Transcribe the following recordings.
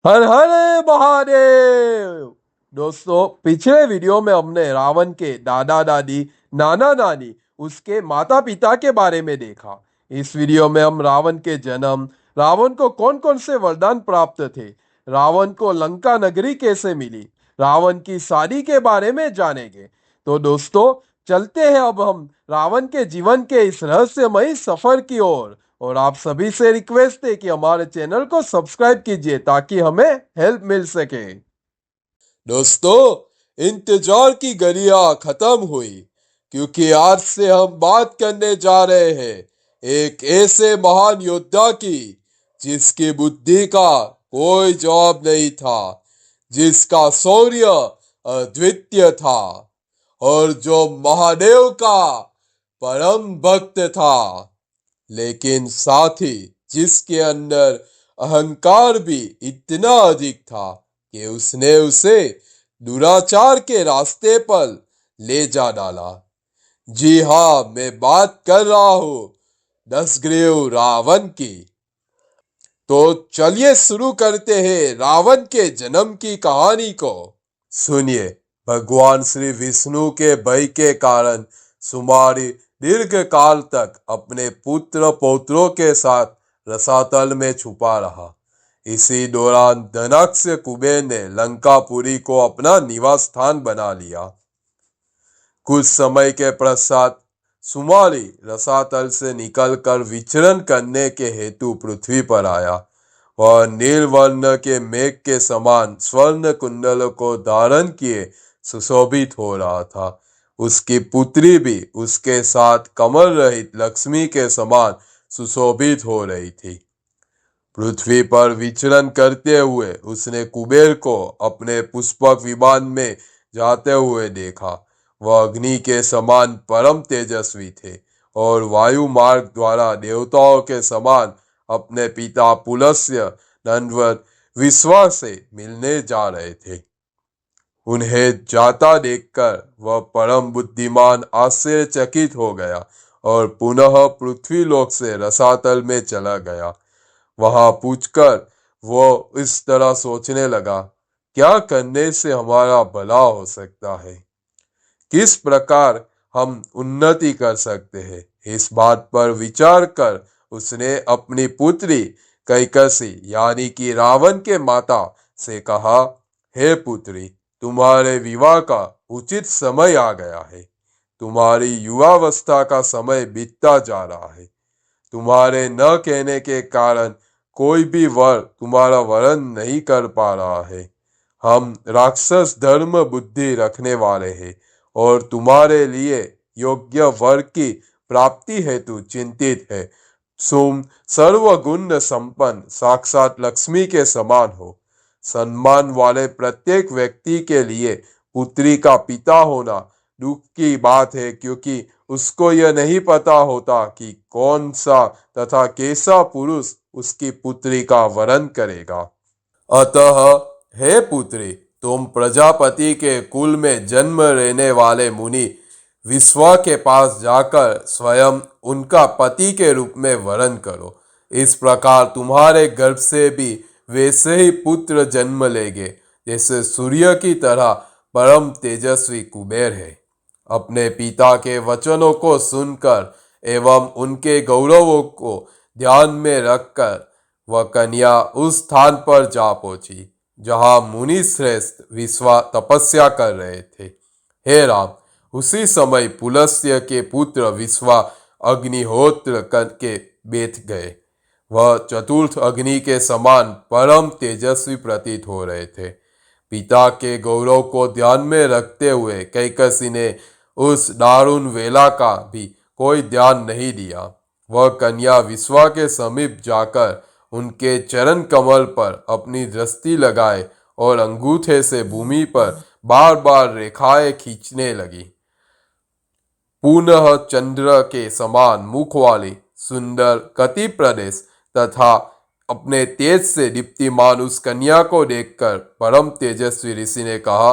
हर हर महादेव। दोस्तों, पिछले वीडियो में हमने रावण के दादा दादी, नाना नानी, उसके माता पिता के बारे में देखा। इस वीडियो में हम रावण के जन्म, रावण को कौन कौन से वरदान प्राप्त थे, रावण को लंका नगरी कैसे मिली, रावण की शादी के बारे में जानेंगे। तो दोस्तों, चलते हैं अब हम रावण के जीवन के इस रहस्यमयी सफर की ओर। और आप सभी से रिक्वेस्ट है कि हमारे चैनल को सब्सक्राइब कीजिए ताकि हमें हेल्प मिल सके। दोस्तों, इंतजार की घड़ियां खत्म हुई, क्योंकि आज से हम बात करने जा रहे हैं एक ऐसे महान योद्धा की जिसकी बुद्धि का कोई जवाब नहीं था, जिसका शौर्य अद्वितीय था और जो महादेव का परम भक्त था, लेकिन साथ ही जिसके अंदर अहंकार भी इतना अधिक था कि उसने उसे दुराचार के रास्ते पर ले जा डाला। जी हाँ, मैं बात कर रहा हूं दशग्रीव रावण की। तो चलिए शुरू करते हैं रावण के जन्म की कहानी को। सुनिए, भगवान श्री विष्णु के भय के कारण सुमारी दीर्घ काल तक अपने पुत्र पौत्रों के साथ रसातल में छुपा रहा। इसी दौरान धनाक्ष कुबेर ने लंकापुरी को अपना निवास स्थान बना लिया। कुछ समय के पश्चात सुमारी रसातल से निकलकर विचरण करने के हेतु पृथ्वी पर आया। वह नीलवर्ण के मेघ के समान स्वर्ण कुंडल को धारण किए सुशोभित हो रहा था। उसकी पुत्री भी उसके साथ कमल रहित लक्ष्मी के समान सुशोभित हो रही थी। पृथ्वी पर विचरण करते हुए उसने कुबेर को अपने पुष्पक विमान में जाते हुए देखा। वह अग्नि के समान परम तेजस्वी थे और वायु मार्ग द्वारा देवताओं के समान अपने पिता पुलस्त्य नंदवत विश्वा से मिलने जा रहे थे। उन्हें जाता देखकर वह परम बुद्धिमान आश्चर्यचकित हो गया और पुनः पृथ्वी लोक से रसातल में चला गया। वहां पूछकर वो इस तरह सोचने लगा, क्या करने से हमारा भला हो सकता है, किस प्रकार हम उन्नति कर सकते हैं। इस बात पर विचार कर उसने अपनी पुत्री कैकसी यानी कि रावण के माता से कहा, हे पुत्री, तुम्हारे विवाह का उचित समय आ गया है। तुम्हारी युवावस्था का समय बीतता जा रहा है। तुम्हारे न कहने के कारण कोई भी वर तुम्हारा वरण नहीं कर पा रहा है। हम राक्षस धर्म बुद्धि रखने वाले हैं और तुम्हारे लिए योग्य वर की प्राप्ति हेतु चिंतित है। तुम सर्वगुण संपन्न साक्षात लक्ष्मी के समान हो। सम्मान वाले प्रत्येक व्यक्ति के लिए पुत्री का पिता होना दुख की बात है, क्योंकि उसको यह नहीं पता होता कि कौन सा तथा कैसा पुरुष उसकी पुत्री का वरण करेगा। अतः हे पुत्री, तुम प्रजापति के कुल में जन्म लेने वाले मुनि विश्वा के पास जाकर स्वयं उनका पति के रूप में वरण करो। इस प्रकार तुम्हारे गर्भ से भी वैसे ही पुत्र जन्म लेंगे जैसे सूर्य की तरह परम तेजस्वी कुबेर है। अपने पिता के वचनों को सुनकर एवं उनके गौरवों को ध्यान में रखकर वह कन्या उस स्थान पर जा पहुंची जहां मुनि श्रेष्ठ विश्वा तपस्या कर रहे थे। हे राम, उसी समय पुलस्त्य के पुत्र विश्वा अग्निहोत्र करके बैठ गए। वह चतुर्थ अग्नि के समान परम तेजस्वी प्रतीत हो रहे थे। पिता के गौरव को ध्यान में रखते हुए कैकसी ने उस दारुण वेला का भी कोई ध्यान नहीं दिया। वह कन्या विश्वा के समीप जाकर उनके चरण कमल पर अपनी दृष्टि लगाए और अंगूठे से भूमि पर बार बार रेखाएं खींचने लगी। पुनः चंद्र के समान मुख वाली सुंदर कति प्रदेश तथा अपने तेज से दीप्तिमान उस कन्या को देखकर परम तेजस्वी ऋषि ने कहा,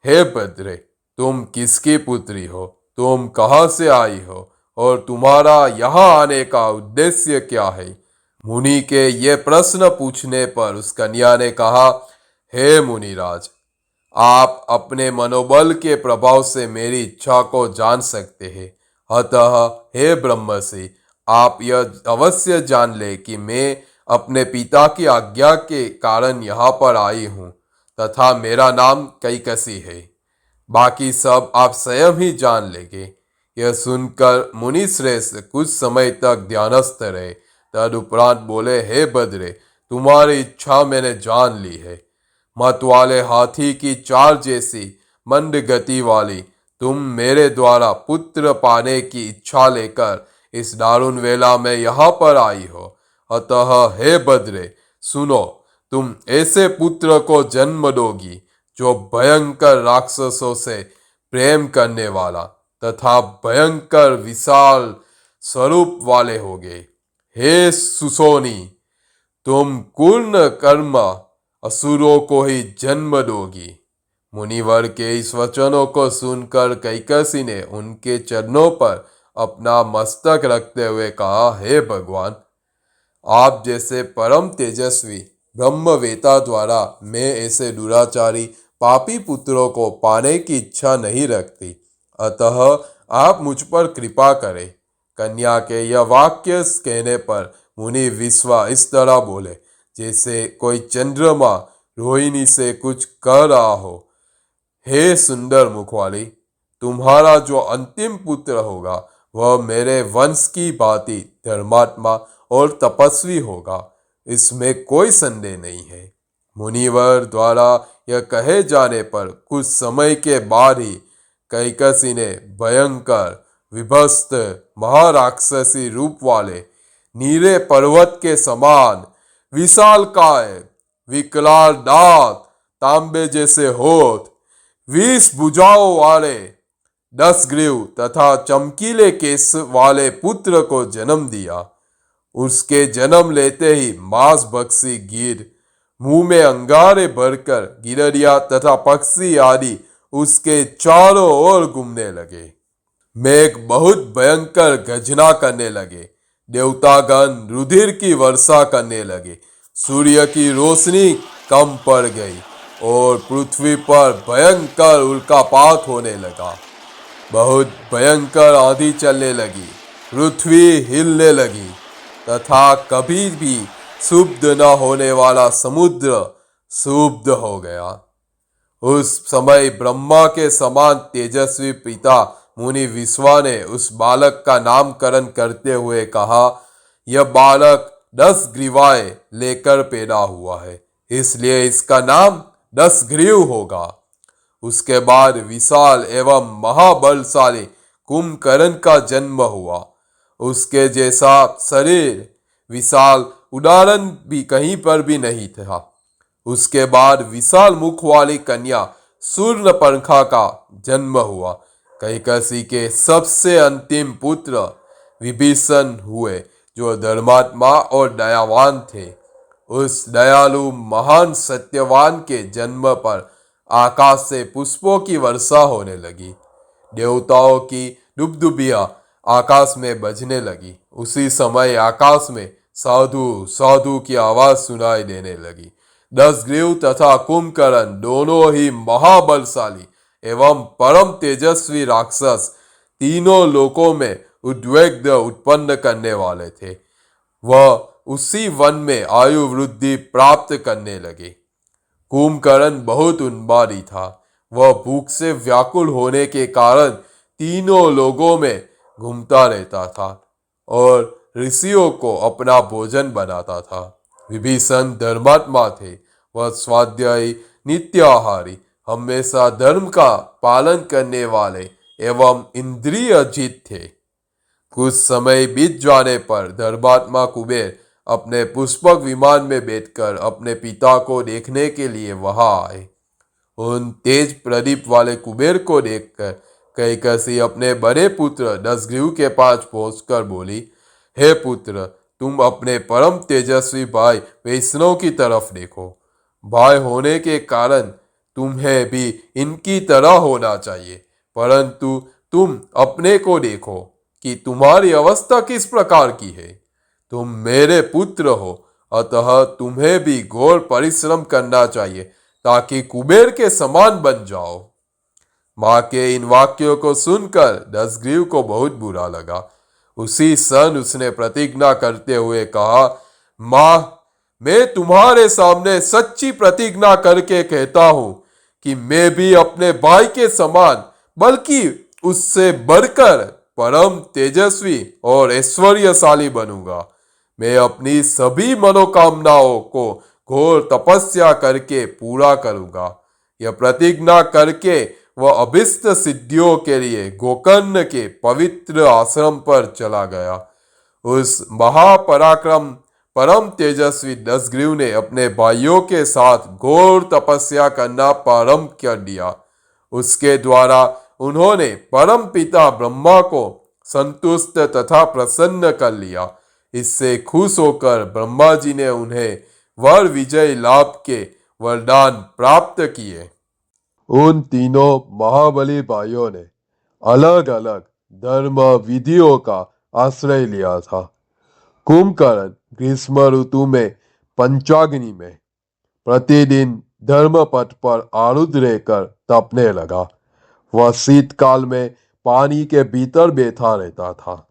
हे भद्रे, तुम किसकी पुत्री हो, तुम कहां से आई हो और तुम्हारा यहाँ आने का उद्देश्य क्या है। मुनि के ये प्रश्न पूछने पर उस कन्या ने कहा, हे मुनिराज, आप अपने मनोबल के प्रभाव से मेरी इच्छा को जान सकते हैं। अतः हे ब्रह्मर्षि, आप यह अवश्य जान ले कि मैं अपने पिता की आज्ञा के कारण यहाँ पर आई हूँ तथा मेरा नाम कैकसी है। बाकी सब आप स्वयं ही जान लेंगे। यह सुनकर मुनि श्रेष्ठ कुछ समय तक ध्यानस्थ रहे। तदुपरांत बोले, हे बद्रे, तुम्हारी इच्छा मैंने जान ली है। मत वाले हाथी की चाल जैसी मंद गति वाली तुम मेरे द्वारा पुत्र पाने की इच्छा लेकर इस दारुण वेला में यहाँ पर आई हो। अतः हे बद्रे, सुनो, तुम ऐसे पुत्र को जन्म दोगी जो भयंकर राक्षसों से प्रेम करने वाला तथा भयंकर विशाल स्वरूप वाले होगे। हे सुसोनी, तुम पूर्ण कर्म असुरों को ही जन्म दोगी। मुनिवर के इस वचनों को सुनकर कैकसी ने उनके चरणों पर अपना मस्तक रखते हुए कहा, हे भगवान, आप जैसे परम तेजस्वी ब्रह्मवेता द्वारा मैं ऐसे दुराचारी पापी पुत्रों को पाने की इच्छा नहीं रखती। अतः आप मुझ पर कृपा करें। कन्या के यह वाक्य कहने पर मुनि विश्वा इस तरह बोले जैसे कोई चंद्रमा रोहिणी से कुछ कह रहा हो। हे सुंदर मुख वाली, तुम्हारा जो अंतिम पुत्र होगा वह मेरे वंश की भांति धर्मात्मा और तपस्वी होगा, इसमें कोई संदेह नहीं है। मुनिवर द्वारा यह कहे जाने पर कुछ समय के बाद ही कैकसी ने भयंकर विभस्त महाराक्षसी रूप वाले नीले पर्वत के समान विशालकाय विकराल दांत, तांबे जैसे होठ, 20 भुजाओं वाले 10 ग्रीव तथा चमकीले केस वाले पुत्र को जन्म दिया। उसके जन्म लेते ही मांस भक्षी गिर, मुंह में अंगारे भरकर गिररिया तथा पक्षी आदि उसके चारों ओर घूमने लगे। मेघ बहुत भयंकर गर्जना करने लगे। देवतागण रुधिर की वर्षा करने लगे। सूर्य की रोशनी कम पड़ गई और पृथ्वी पर भयंकर उल्कापात होने लगा। बहुत भयंकर आंधी चलने लगी। पृथ्वी हिलने लगी तथा कभी भी शुद्ध न होने वाला समुद्र शुद्ध हो गया। उस समय ब्रह्मा के समान तेजस्वी पिता मुनि विश्वा ने उस बालक का नामकरण करते हुए कहा, यह बालक 10 ग्रीवाएं लेकर पैदा हुआ है, इसलिए इसका नाम 10 ग्रीव होगा। उसके बाद विशाल एवं महाबलशाली कुंभकर्ण का जन्म हुआ। उसके जैसा शरीर, विशाल उदाहरण भी कहीं पर भी नहीं था। उसके बाद विशाल मुख वाली कन्या सूर्यपंखा का जन्म हुआ। कैकसी के सबसे अंतिम पुत्र विभीषण हुए, जो धर्मात्मा और दयावान थे। उस दयालु महान सत्यवान के जन्म पर आकाश से पुष्पों की वर्षा होने लगी। देवताओं की दुबदुबियां आकाश में बजने लगी। उसी समय आकाश में साधु साधु की आवाज सुनाई देने लगी। 10 ग्रीव तथा कुंभकर्ण दोनों ही महाबलशाली एवं परम तेजस्वी राक्षस तीनों लोकों में उद्वेग उत्पन्न करने वाले थे। वह उसी वन में आयु वृद्धि प्राप्त करने लगे। कुंभकर्ण बहुत उन्मादी था। वह भूख से व्याकुल होने के कारण तीनों लोगों में घूमता रहता था और ऋषियों को अपना भोजन बनाता था। विभीषण धर्मात्मा थे। वह स्वाध्यायी, नित्याहारी, हमेशा धर्म का पालन करने वाले एवं इंद्रिय जीत थे। कुछ समय बीत जाने पर धर्मात्मा कुबेर अपने पुष्पक विमान में बैठकर अपने पिता को देखने के लिए वहां आए। उन तेज प्रदीप वाले कुबेर को देखकर कैकसी अपने बड़े पुत्र 10 ग्रीव के पास पहुंचकर बोली, हे पुत्र, तुम अपने परम तेजस्वी भाई वैष्णव की तरफ देखो। भाई होने के कारण तुम्हें भी इनकी तरह होना चाहिए, परंतु तुम अपने को देखो कि तुम्हारी अवस्था किस प्रकार की है। तुम मेरे पुत्र हो, अतः तुम्हें भी घोर परिश्रम करना चाहिए ताकि कुबेर के समान बन जाओ। माँ के इन वाक्यों को सुनकर दसग्रीव को बहुत बुरा लगा। उसी क्षण उसने प्रतिज्ञा करते हुए कहा, माँ, मैं तुम्हारे सामने सच्ची प्रतिज्ञा करके कहता हूं कि मैं भी अपने भाई के समान, बल्कि उससे बढ़कर परम तेजस्वी और ऐश्वर्यशाली बनूंगा। मैं अपनी सभी मनोकामनाओं को घोर तपस्या करके पूरा करूंगा। यह प्रतिज्ञा करके वह अभिष्ट सिद्धियों के लिए गोकर्ण के पवित्र आश्रम पर चला गया। उस महापराक्रम परम तेजस्वी दसग्रीव ने अपने भाइयों के साथ घोर तपस्या करना प्रारंभ कर दिया। उसके द्वारा उन्होंने परम पिता ब्रह्मा को संतुष्ट तथा प्रसन्न कर लिया। इससे खुश होकर ब्रह्मा जी ने उन्हें वर विजय लाभ के वरदान प्राप्त किए। उन तीनों महाबली भाइयों ने अलग अलग धर्म विधियों का आश्रय लिया था। कुंभकर्ण ग्रीष्म ऋतु में पंचाग्नि में प्रतिदिन धर्म पथ पर आरूढ़ रहकर तपने लगा। वह शीतकाल में पानी के भीतर बैठा रहता था।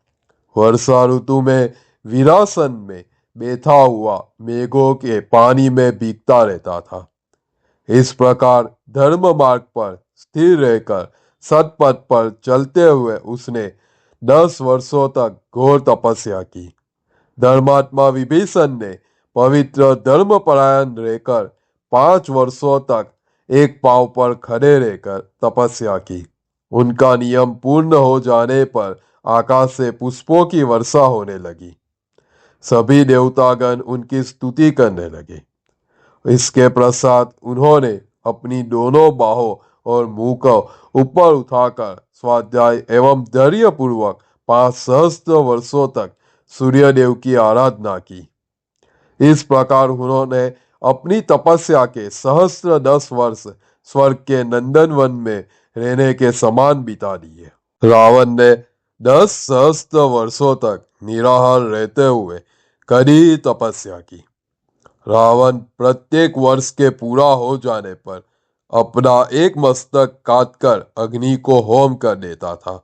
वर्षा ऋतु में विरासन में बैठा हुआ मेघों के पानी में भीगता रहता था। इस प्रकार धर्म मार्ग पर स्थिर रहकर सतपथ पर चलते हुए उसने 10 वर्षों तक घोर तपस्या की। धर्मात्मा विभीषण ने पवित्र धर्मपरायण रहकर 5 वर्षों तक एक पांव पर खड़े रहकर तपस्या की। उनका नियम पूर्ण हो जाने पर आकाश से पुष्पों की वर्षा होने लगी। सभी देवतागण उनकी स्तुति करने लगे। इसके पश्चात उन्होंने अपनी दोनों बाहों और मुंह को ऊपर उठाकर स्वाध्याय एवं धैर्य पूर्वक 5 सहस्त्र वर्षों तक सूर्यदेव की आराधना की। इस प्रकार उन्होंने अपनी तपस्या के सहस्त्र 10 वर्ष स्वर्ग के नंदनवन में रहने के समान बिता दिए। रावण ने 10 सहस्त्र वर्षों तक निराहार रहते हुए कड़ी तपस्या की। रावण प्रत्येक वर्ष के पूरा हो जाने पर अपना एक मस्तक काटकर अग्नि को होम कर देता था।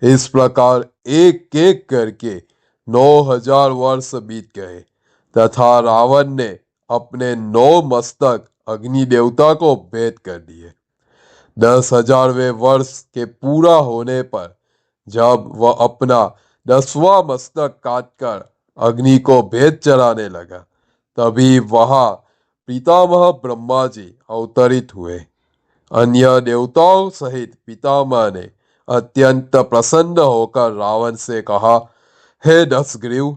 इस प्रकार एक एक करके 9,000 वर्ष बीत गए तथा रावण ने अपने 9 मस्तक अग्नि देवता को भेंट कर दिए। 10,000वें वर्ष के पूरा होने पर जब वह अपना 10वां मस्तक काटकर अग्नि को भेंट चढ़ाने लगा, तभी वहां पितामह ब्रह्मा जी अवतरित हुए। अन्य देवताओं सहित पितामह ने अत्यंत प्रसन्न होकर रावण से कहा, हे दसग्रीव,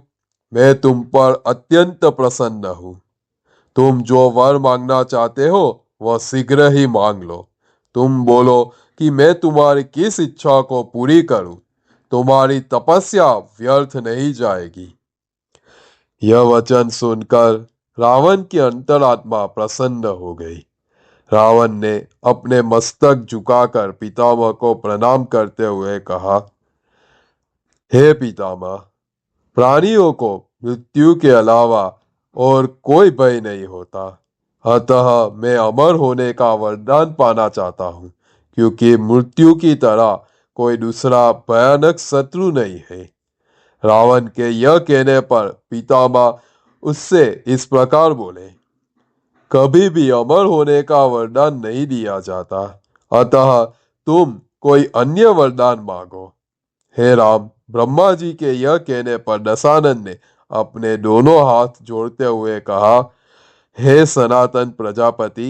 मैं तुम पर अत्यंत प्रसन्न हूं। तुम जो वर मांगना चाहते हो वह शीघ्र ही मांग लो। तुम बोलो कि मैं तुम्हारी किस इच्छा को पूरी करूं। तुम्हारी तपस्या व्यर्थ नहीं जाएगी। यह वचन सुनकर रावण की अंतरात्मा प्रसन्न हो गई। रावण ने अपने मस्तक झुकाकर पितामह को प्रणाम करते हुए कहा, हे पितामह, प्राणियों को मृत्यु के अलावा और कोई भय नहीं होता, अतः मैं अमर होने का वरदान पाना चाहता हूँ, क्योंकि मृत्यु की तरह कोई दूसरा भयानक शत्रु नहीं है। रावण के यह कहने पर पितामह उससे इस प्रकार बोले, कभी भी अमर होने का वरदान नहीं दिया जाता, अतः तुम कोई अन्य वरदान मांगो। हे राम, ब्रह्मा जी के यह कहने पर दशानन ने अपने दोनों हाथ जोड़ते हुए कहा, हे सनातन प्रजापति,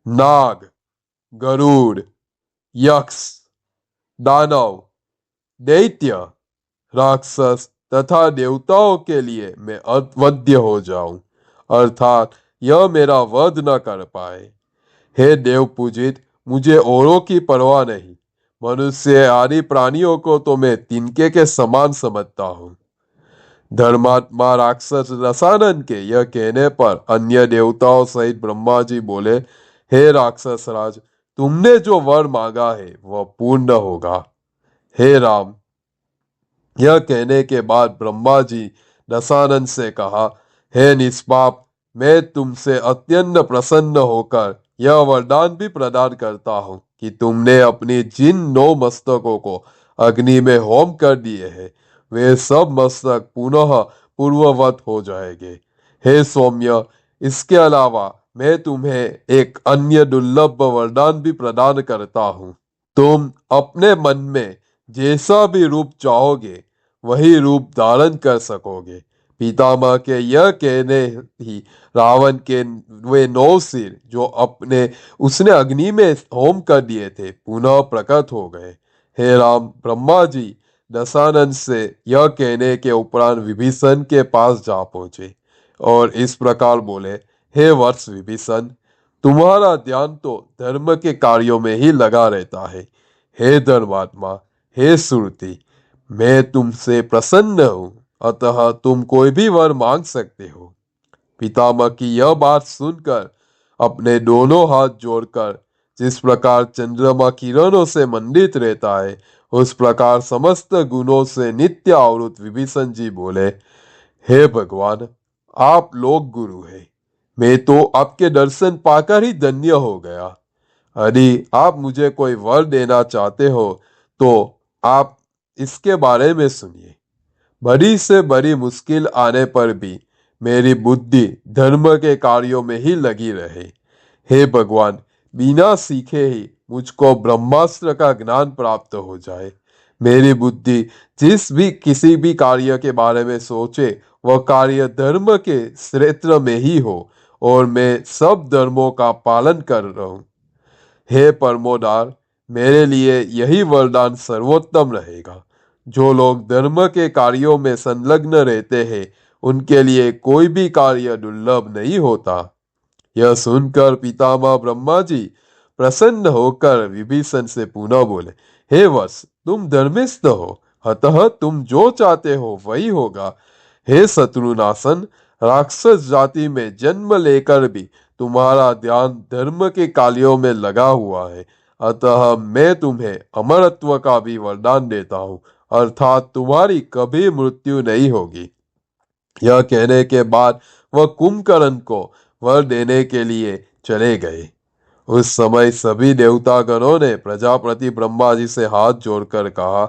नाग, गरुड़, यक्ष, दानव, दैत्य, राक्षस तथा देवताओं के लिए मैं अवध्य हो जाऊं, अर्थात यह मेरा वध न कर पाए। हे देव पूजित, मुझे औरों की परवाह नहीं। मनुष्य आदि प्राणियों को तो मैं तिनके के समान समझता हूँ। धर्मात्मा राक्षस दशानन के यह कहने पर अन्य देवताओं सहित ब्रह्मा जी बोले, हे राक्षस राज, तुमने जो वर मांगा है वह पूर्ण होगा। हे राम, यह कहने के बाद ब्रह्मा जी दशानन से कहा, हे निष्पाप, मैं तुमसे अत्यंत प्रसन्न होकर यह वरदान भी प्रदान करता हूँ कि तुमने अपनी जिन 9 मस्तकों को अग्नि में होम कर दिए हैं, वे सब मस्तक पुनः पूर्ववत हो जाएंगे। हे सौम्य, इसके अलावा मैं तुम्हें एक अन्य दुर्लभ वरदान भी प्रदान करता हूँ। तुम अपने मन में जैसा भी रूप चाहोगे वही रूप धारण कर सकोगे। पितामह के यह कहने ही रावण के वे 9 सिर जो अपने उसने अग्नि में होम कर दिए थे पुनः प्रकट हो गए। हे राम, ब्रह्मा जी दशानन से यह कहने के उपरांत विभीषण के पास जा पहुंचे और इस प्रकार बोले, हे वत्स विभीषण, तुम्हारा ध्यान तो धर्म के कार्यों में ही लगा रहता है। हे धर्मात्मा, हे सुरति, मैं तुमसे प्रसन्न हूं, अतः तुम कोई भी वर मांग सकते हो। पितामह की यह बात सुनकर अपने दोनों हाथ जोड़कर जिस प्रकार चंद्रमा किरणों से मंडित रहता है, उस प्रकार समस्त गुणों से नित्य आवृत विभीषण जी बोले, हे भगवान, आप लोक गुरु हैं। मैं तो आपके दर्शन पाकर ही धन्य हो गया। यदि आप मुझे कोई वर देना चाहते हो तो आप इसके बारे में सुनिए। बड़ी से बड़ी मुश्किल आने पर भी मेरी बुद्धि धर्म के कार्यों में ही लगी रहे। हे भगवान, बिना सीखे ही मुझको ब्रह्मास्त्र का ज्ञान प्राप्त हो जाए। मेरी बुद्धि जिस भी किसी भी कार्य के बारे में सोचे वह कार्य धर्म के क्षेत्र में ही हो और मैं सब धर्मों का पालन कर रहूं। हे परमोदार, मेरे लिए यही वरदान सर्वोत्तम रहेगा। जो लोग धर्म के कार्यों में संलग्न रहते हैं उनके लिए कोई भी कार्य दुर्लभ नहीं होता। यह सुनकर पितामह ब्रह्मा जी प्रसन्न होकर विभीषण से पुनः बोले, हे वत्स, तुम धर्मिष्ठ हो, अतः तुम जो चाहते हो वही होगा। हे शत्रुनाशन, राक्षस जाति में जन्म लेकर भी तुम्हारा ध्यान धर्म के कार्यों में लगा हुआ है, अतः मैं तुम्हें अमरत्व का भी वरदान देता हूँ, अर्थात तुम्हारी कभी मृत्यु नहीं होगी। यह कहने के बाद वह कुंभकर्ण को वर देने के लिए चले गए। उस समय सभी देवतागणों ने प्रजापति ब्रह्मा जी से हाथ जोड़कर कहा,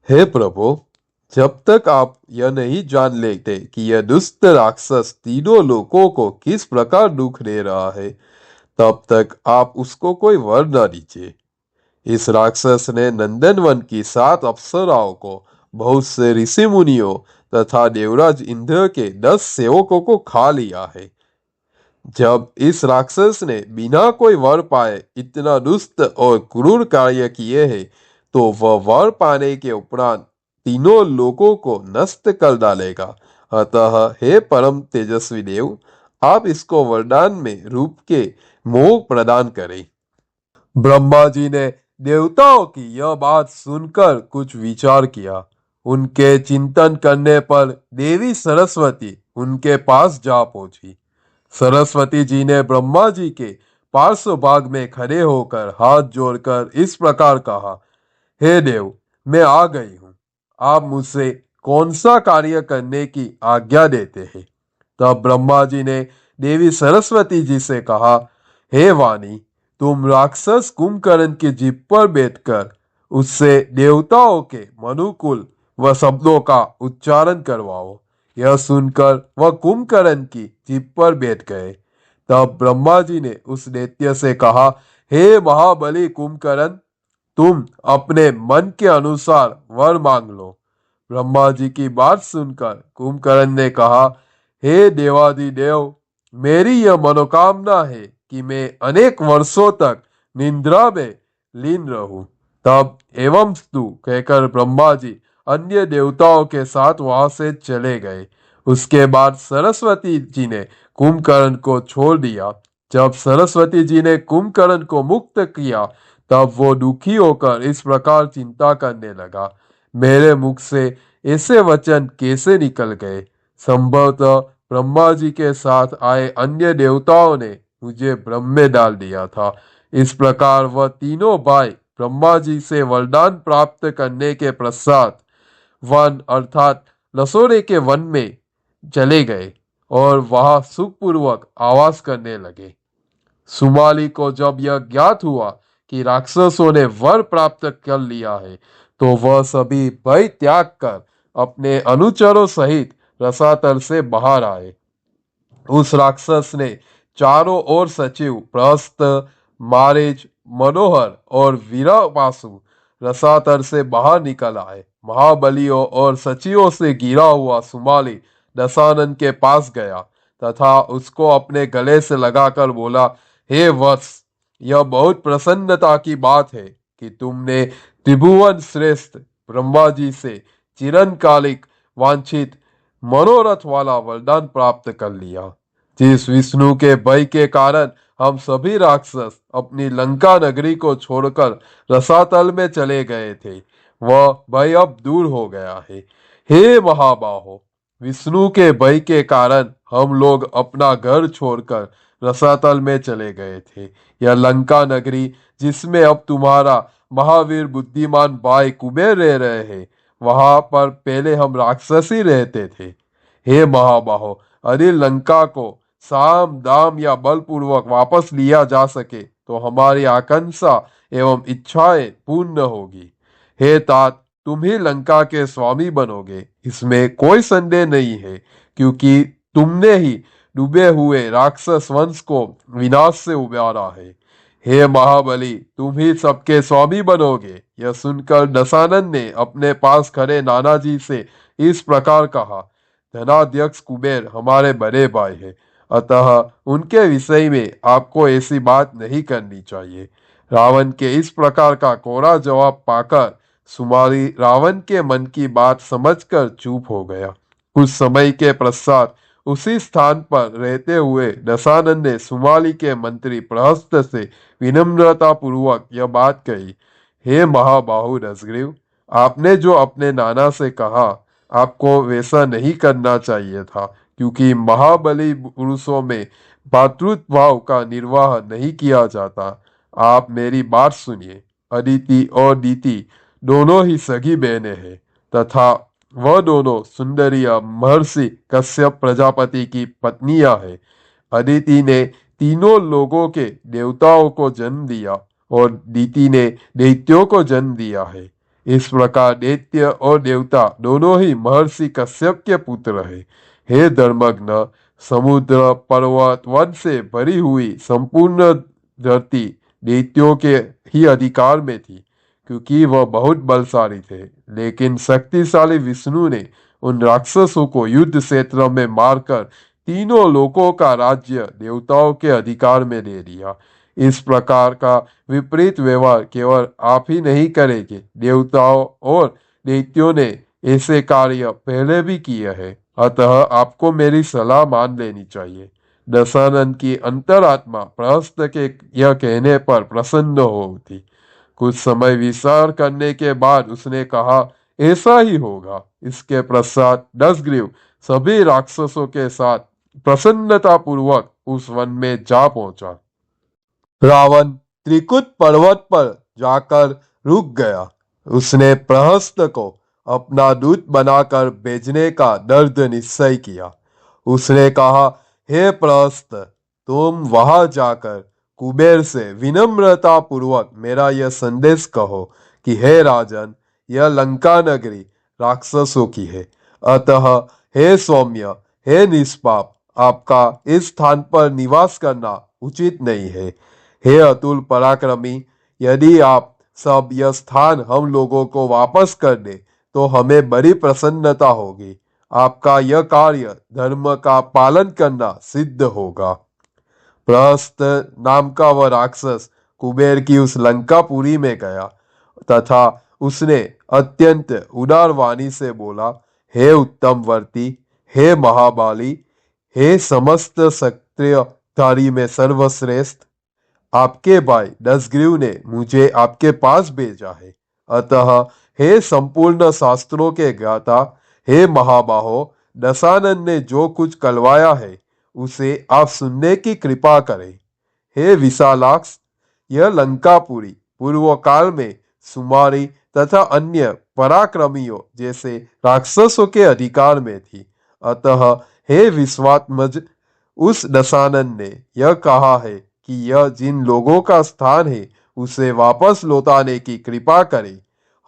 हे प्रभु, जब तक आप यह नहीं जान लेते कि यह दुष्ट राक्षस तीनों लोकों को किस प्रकार दुख दे रहा है, तब तक आप उसको कोई वर न दीजिए। इस राक्षस ने नंदनवन की 7 अप्सराओं को, बहुत से ऋषि मुनियों तथा देवराज इंद्र के 10 सेवकों को खा लिया है। जब इस राक्षस ने बिना कोई वर पाए इतना दुष्ट और क्रूर कार्य किए हैं, तो वह वर पाने के उपरांत तीनों लोगों को नष्ट कर डालेगा। अतः हे परम तेजस्वी देव, आप इसको वरदान में रूप के मोह प्रदान करें। ब्रह्मा जी ने देवताओं की यह बात सुनकर कुछ विचार किया। उनके चिंतन करने पर देवी सरस्वती उनके पास जा पहुंची। सरस्वती जी ने ब्रह्मा जी के पार्श्व भाग में खड़े होकर हाथ जोड़कर इस प्रकार कहा, हे देव, मैं आ गई हूं। आप मुझसे कौन सा कार्य करने की आज्ञा देते हैं? तब ब्रह्मा जी ने देवी सरस्वती जी से कहा, हे वाणी, तुम राक्षस कुंभकर्ण की जीभ पर बैठकर उससे देवताओं के मनुकुल व शब्दों का उच्चारण करवाओ। यह सुनकर वह कुंभकर्ण की जीभ पर बैठ गए। तब ब्रह्मा जी ने उस दैत्य से कहा, हे महाबली कुंभकर्ण, तुम अपने मन के अनुसार वर मांग लो। ब्रह्मा जी की बात सुनकर कुंभकर्ण ने कहा, हे देवाधिदेव, मेरी यह मनोकामना है कि मैं अनेक वर्षों तक निद्रा में लीन रहूं। तब एवं स्तु कहकर ब्रह्मा जी अन्य देवताओं के साथ वहां से चले गए। उसके बाद सरस्वती जी ने कुंभकर्ण को छोड़ दिया। जब सरस्वती जी ने कुंभकर्ण को मुक्त किया, तब वो दुखी होकर इस प्रकार चिंता करने लगा, मेरे मुख से ऐसे वचन कैसे निकल गए? संभवतः ब्रह्मा जी के साथ आए अन्य देवताओं ने मुझे भ्रम में डाल दिया था। इस प्रकार वह तीनों भाई ब्रह्मा जी से वरदान प्राप्त करने के पश्चात वन अर्थात लसोड़े के वन में चले गए और वहां सुखपूर्वक आवास करने लगे। सुमाली को जब यह ज्ञात हुआ कि राक्षसों ने वर प्राप्त कर लिया है, तो वह सभी भय त्याग कर अपने अनुचरों सहित रसातल से बाहर आए। उस राक्षस ने चारों ओर सचिव प्रहस्त, मारेज, मनोहर और वीरापासु रसातल से बाहर निकल आए। महाबलियों और सचिवों से घिरा हुआ सुमाली दशानन के पास गया तथा उसको अपने गले से लगाकर बोला, हे वत्स, यह बहुत प्रसन्नता की बात है कि तुमने त्रिभुवन श्रेष्ठ ब्रह्मा जी से चिरंकालिक वांछित मनोरथ वाला वरदान प्राप्त कर लिया। जिस विष्णु के भय के कारण हम सभी राक्षस अपनी लंका नगरी को छोड़कर रसातल में चले गए थे, वह भय अब दूर हो गया है। हे महाबाहो, विष्णु के भय के कारण हम लोग अपना घर छोड़कर रसातल में चले गए थे। यह लंका नगरी जिसमें अब तुम्हारा महावीर बुद्धिमान भाई कुबेर रह रहे हैं, वहां पर पहले हम राक्षस ही रहते थे। हे महाबाहो, यदि लंका को साम दाम या बलपूर्वक वापस लिया जा सके तो हमारी आकांक्षा एवं इच्छाएं पूर्ण होगी। हे तात, तुम ही लंका के स्वामी बनोगे, इसमें कोई संदेह नहीं है, क्योंकि तुमने ही डूबे हुए राक्षस वंश को विनाश से उबारा है। हे महाबली, तुम ही सबके स्वामी बनोगे। यह सुनकर दशानन ने अपने पास खड़े नानाजी से इस प्रकार कहा, धनाध्यक्ष कुबेर हमारे बड़े भाई है, अतः उनके विषय में आपको ऐसी बात नहीं करनी चाहिए। रावण के इस प्रकार का कोरा जवाब पाकर सुमाली रावण के मन की बात समझकर चुप हो गया। कुछ समय के पश्चात उसी स्थान पर रहते हुए दशानन ने सुमाली के मंत्री प्रहस्त से विनम्रता पूर्वक यह बात कही, हे महाबाहु दशग्रीव, आपने जो अपने नाना से कहा, आपको वैसा नहीं करना चाहिए था, क्योंकि महाबली पुरुषों में भातृत्व भाव का निर्वाह नहीं किया जाता। आप मेरी बात सुनिए। अदिति और दीति दोनों ही सगी बहनें हैं तथा वह दोनों सुंदरिया महर्षि कश्यप प्रजापति की पत्नियां हैं। अदिति ने तीनों लोगों के देवताओं को जन्म दिया और दीति ने दैत्यों को जन्म दिया है। इस प्रकार दैत्य और देवता दोनों ही महर्षि कश्यप के पुत्र हैं। हे धर्मज्ञ, समुद्र, पर्वत, वन से भरी हुई संपूर्ण धरती दैत्यों के ही अधिकार में थी, क्योंकि वह बहुत बलशाली थे। लेकिन शक्तिशाली विष्णु ने उन राक्षसों को युद्ध क्षेत्र में मारकर तीनों लोकों का राज्य देवताओं के अधिकार में दे दिया। इस प्रकार का विपरीत व्यवहार केवल आप ही नहीं करेंगे, देवताओं और दैत्यों ने ऐसे कार्य पहले भी किए हैं, अतः आपको मेरी सलाह मान लेनी चाहिए। दशानन की अंतरात्मा प्रहस्त के यह कहने पर प्रसन्न हो उठी। कुछ समय विचार करने के बाद उसने कहा, ऐसा ही होगा। इसके पश्चात दशग्रीव सभी राक्षसों के साथ प्रसन्नता पूर्वक उस वन में जा पहुंचा। रावण त्रिकुट पर्वत पर जाकर रुक गया। उसने प्रहस्त को अपना दूत बनाकर भेजने का दृढ़ निश्चय किया। उसने कहा, हे प्रहस्त, तुम वहां जाकर कुबेर से विनम्रता पूर्वक मेरा यह संदेश कहो कि हे राजन, यह लंका नगरी राक्षसों की है, अतः हे सौम्य, हे निष्पाप, आपका इस स्थान पर निवास करना उचित नहीं है। हे अतुल पराक्रमी, यदि आप सब यह स्थान हम लोगों को वापस कर दे तो हमें बड़ी प्रसन्नता होगी। आपका यह कार्य धर्म का पालन करना सिद्ध होगा। प्रहस्त नाम का वह राक्षस कुबेर की उस लंकापुरी में गया तथा उसने अत्यंत उदार वाणी से बोला, हे उत्तम वर्ती, हे महाबाली, हे समस्त क्षत्रियधारी में सर्वश्रेष्ठ, आपके भाई दशग्रीव ने मुझे आपके पास भेजा है। अतः हे संपूर्ण शास्त्रों के ज्ञाता, हे महाबाहो, दशानन ने जो कुछ कलवाया है उसे आप सुनने की कृपा करें। हे विशालाक्ष, यह लंकापुरी पूर्व काल में सुमारी तथा अन्य पराक्रमियों जैसे राक्षसों के अधिकार में थी। अतः हे विश्वात्मज, उस दशानन ने यह कहा है कि यह जिन लोगों का स्थान है उसे वापस लौटाने की कृपा करे।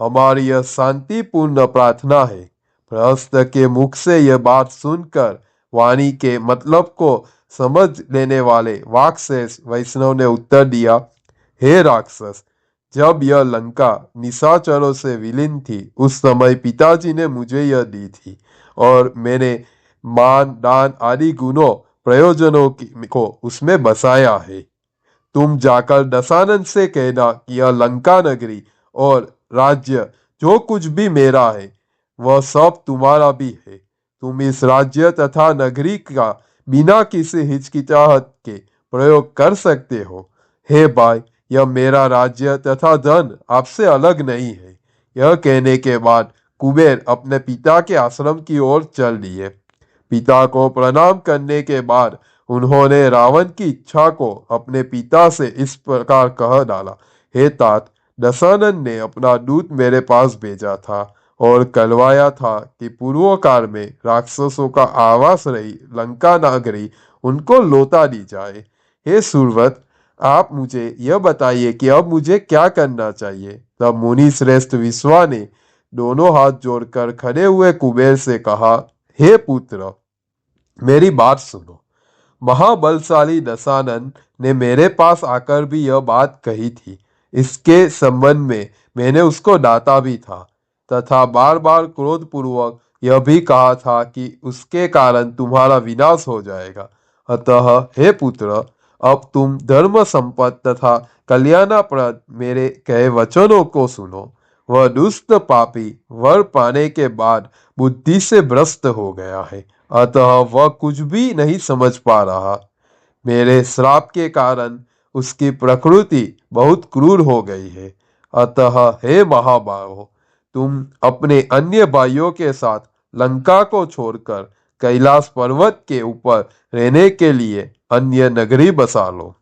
हमारी यह शांतिपूर्ण प्रार्थना है। प्रहस्त के मुख से यह बात सुनकर वाणी के मतलब को समझ लेने वाले वाक्शेष वैष्णव ने उत्तर दिया, हे राक्षस, जब यह लंका निशाचरों से विलीन थी उस समय पिताजी ने मुझे यह दी थी और मैंने मान दान आदि गुणों प्रयोजनों को उसमें बसाया है। तुम जाकर दशानन से कहना कि यह लंका नगरी और राज्य जो कुछ भी मेरा है वह सब तुम्हारा भी है। तुम इस राज्य तथा नगरी का बिना किसी हिचकिचाहट के प्रयोग कर सकते हो। हे भाई, यह मेरा राज्य तथा धन आपसे अलग नहीं है। यह कहने के बाद कुबेर अपने पिता के आश्रम की ओर चल दिए। पिता को प्रणाम करने के बाद उन्होंने रावण की इच्छा को अपने पिता से इस प्रकार कह डाला, हे तात, दशानन ने अपना दूत मेरे पास भेजा था और कहलवाया था कि पूर्व काल में राक्षसों का आवास रही लंका नगरी उनको लौटा दी जाए। हे सूरव्रत, आप मुझे यह बताइए कि अब मुझे क्या करना चाहिए। तब मुनि श्रेष्ठ विश्वा ने दोनों हाथ जोड़कर खड़े हुए कुबेर से कहा, हे पुत्र, मेरी बात सुनो। महाबलशाली दशानन ने मेरे पास आकर भी यह बात कही थी। इसके संबंध में मैंने उसको डांटा भी था तथा बार बार क्रोधपूर्वक यह भी कहा था कि उसके कारण तुम्हारा विनाश हो जाएगा। अतः हे पुत्र, अब तुम धर्म संपत्त तथा कल्याणप्रद मेरे कहे वचनों को सुनो। वह दुष्ट पापी वर पाने के बाद बुद्धि से भ्रष्ट हो गया है, अतः वह कुछ भी नहीं समझ पा रहा। मेरे श्राप के कारण उसकी प्रकृति बहुत क्रूर हो गई है। अतः हे महाबाहो, तुम अपने अन्य भाइयों के साथ लंका को छोड़कर कैलाश पर्वत के ऊपर रहने के लिए अन्य नगरी बसा लो।